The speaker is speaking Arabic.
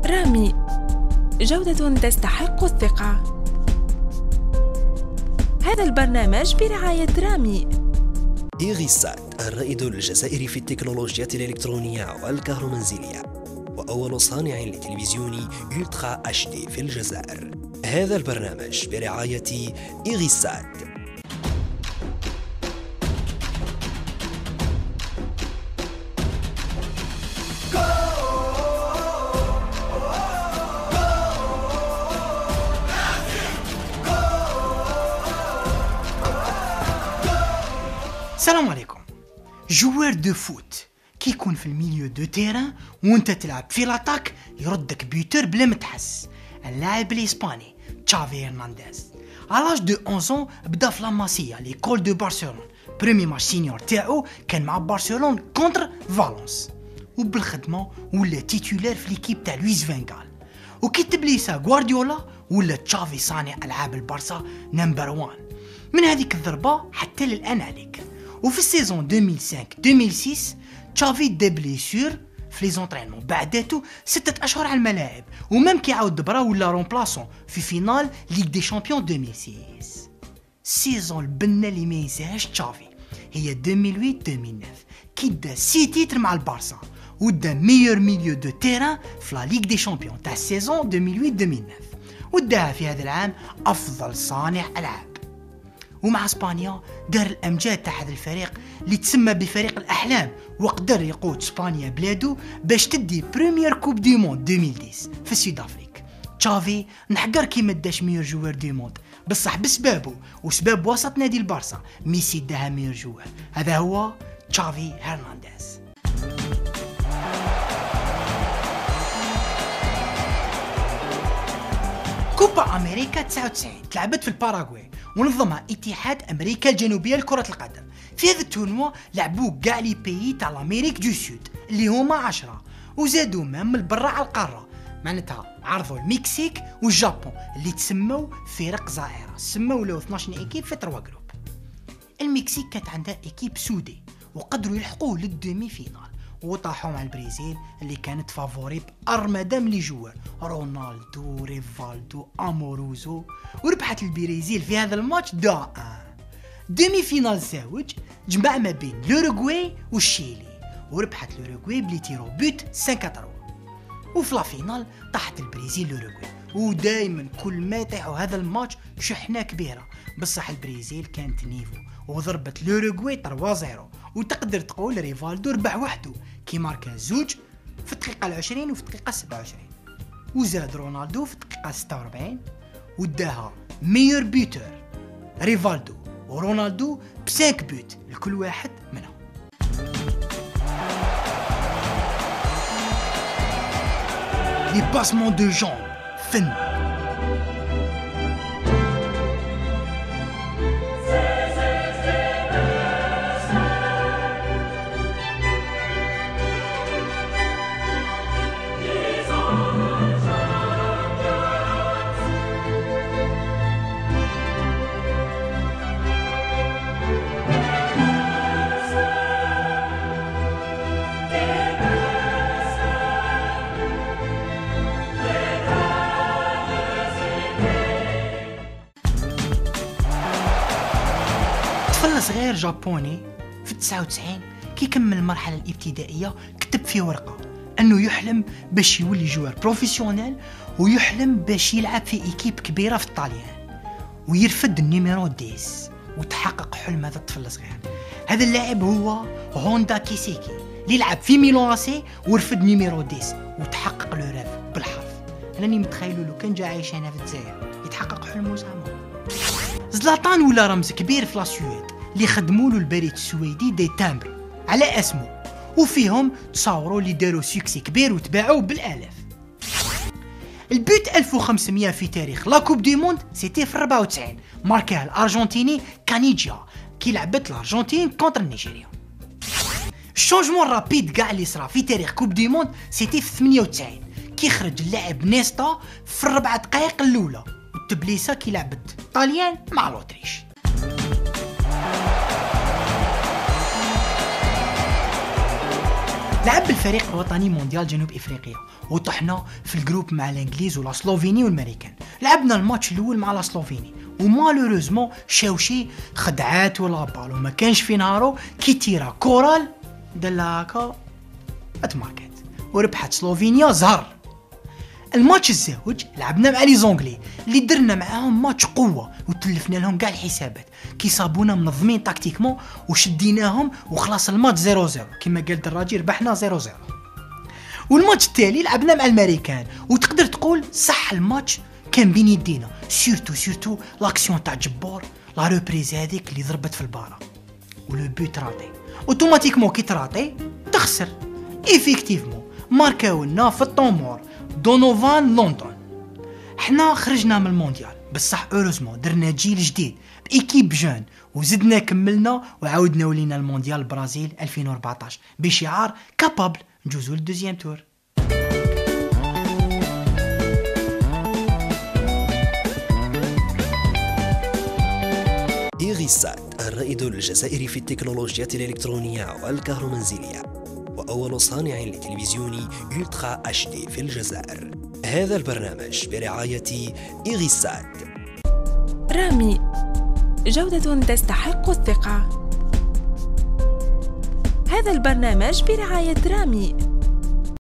رامي، جودة تستحق الثقة. هذا البرنامج برعاية رامي. إيغيسات الرائد الجزائري في التكنولوجيا الإلكترونية والكهرومنزلية، وأول صانع لتلفزيون ألترا HD في الجزائر. هذا البرنامج برعاية إيغيسات. السلام عليكم. جوار دو فوت كي يكون في الميليو دو تيران وانت تلعب في لاتاك يردك بيوتر بلا ما تحس. اللاعب الاسباني تشافي هرنانديز علاج دو 11 بدا في لاماسيا ليكول دو برشلونة. بريمي ماتش سينيور تاعو كان مع برشلونة كونتر فالونس، وبالخدمه ولا تيتولير في ليكيب تاع لويس فانغال. وكي تبليسا غوارديولا ولا تشافي صانع العاب البارسا نمبر 1 من هذيك الضربه حتى للان عليك. وفي السيزون 2005-2006 تشافي دي بليسور في لي زونطرينمون بعداتو 6 اشهر على الملاعب، ومام كي عاود دبرا ولا رومبلاسون في فينال ليغ دي شامبيون 2006. السيزون البنه اللي ما ينساهاش تشافي هي 2008-2009 كي دا 6 تيتر مع البارسا ودا ميور ميليو دو تيران في لا ليغ دي شامبيون تاع السيزون 2008-2009، وداها في هذا العام افضل صانع العاب. ومع اسبانيا دار الامجاد تاع هذا الفريق اللي تسمى بفريق الاحلام، وقدر يقود اسبانيا بلادو باش تدي بريمير كوب دي موند 2010 في السود افريك. تشافي نحقر كي ما داش ميور جوار دي موند، بصح بسبابه وسباب وسط نادي البارسا ميسي داها ميور جوار. هذا هو تشافي هرنانديز. كوبا امريكا 99 تلعبت في الباراغواي ونظمها اتحاد امريكا الجنوبيه لكره القدم. في هذا التورنوا لعبوا كاع لي بيي تاع الامريك دو سود اللي هما 10، وزادوا مام من برا على القاره. معناتها عرضوا المكسيك والجابون اللي تسموا فرق زائره، سموا له 12 ايكيب في 3 جروب. المكسيك كانت عندها ايكيب سودي وقدروا يلحقوه للدومي فينال، وطاحوا مع البرازيل اللي كانت فافوري بأرمدا من لي جوار رونالدو ريفالدو اموروزو، وربحت البرازيل في هذا الماتش 2-1. ديمي فينال زاوج جمع ما بين لوروغواي والشيلي، وربحت لوروغواي بلي تيرو بوت 5-3. وفي لا فينال طاحت البرازيل لوروغواي، ودايما كل ما يطيحوا هذا الماتش شحنه كبيره، بصح البرازيل كانت نيفو وضربت لوروغواي 3-0. وتقدر تقول ريفالدو ربح وحده كي ماركا زوج في الدقيقة 20 وفي الدقيقة 27، وزاد رونالدو في الدقيقة 46 وداها ميور بيوتر ريفالدو ورونالدو ب5 بوت لكل واحد منهم. لي باسمون دو جون فن. طفل صغير جابوني في 99 كي كمل المرحلة الابتدائية كتب في ورقة انه يحلم باش يولي جوار بروفيسيونيل، ويحلم باش يلعب في ايكيب كبيرة في الطاليان ويرفد النيميرو 10، وتحقق حلم هذا الطفل الصغير. هذا اللاعب هو هوندا كيسيكي اللي لعب في ميلان اسي ورفد نيميرو 10 وتحقق له راف بالحرف. انني متخيلوا لو كان جا عايش هنا في الجزائر يتحقق حلمه زعما. زلاتان ولا رمز كبير في لاسويد اللي خدموا له البريد السويدي دي تامبر على اسمه، وفيهم تصاوروا اللي داروا سوكسي كبير وتباعوا بالالاف. البيت 1500 في تاريخ لا كوب دي موند سيتي في 94 ماركاه الارجنتيني كانيجيا كي لعبت الارجنتين كونتر نيجيريا. الشونجمون رابيد كاع اللي صرا في تاريخ كوب دي موند سيتي في 98 كي خرج اللاعب نيستا في 4 دقائق الاولى، والتبليسه كي لعبت طاليان مع لوتريش. لعب الفريق الوطني مونديال جنوب افريقيا وطحنا في الجروب مع الانجليز ولا سلوفيني والامريكان. لعبنا الماتش الاول مع لا سلوفيني ومالوريزمون شاوشي خدعات ولا بال وما كانش في نهارو كي تيرا كورال دلا هكا اتماركت وربحت سلوفينيا زهر. الماتش الزاوج لعبنا مع لي زونغلي اللي درنا معاهم ماتش قوه وتلفنا لهم كاع الحسابات كي صابونا منظمين تاكتيكمون وشديناهم وخلاص الماتش 0-0 كما قال دراجي ربحنا 0-0. والماتش التالي لعبنا مع الامريكان وتقدر تقول صح الماتش كان بين يدينا سورتو لاكسيون تاع جبور لا ريبريز هذيك اللي ضربت في البارا ولو بوت راطي اوتوماتيكمون كي تراطي تخسر. ايفيكتيفمون ماركاو لنا في الطومور دونوفان لندن. حنا خرجنا من المونديال بصح اوروزمون درنا جيل جديد بايكيب جون وزدنا كملنا وعاودنا ولينا المونديال البرازيل 2014 بشعار كابابل نجوزو للدوزيام تور. إيريسات الرائد الجزائري في التكنولوجيا الإلكترونية والكهرومنزلية وأول صانع لتلفزيون ألترا HD في الجزائر. هذا البرنامج برعاية إيريسات. رامي، جودة تستحق الثقة. هذا البرنامج برعاية رامي.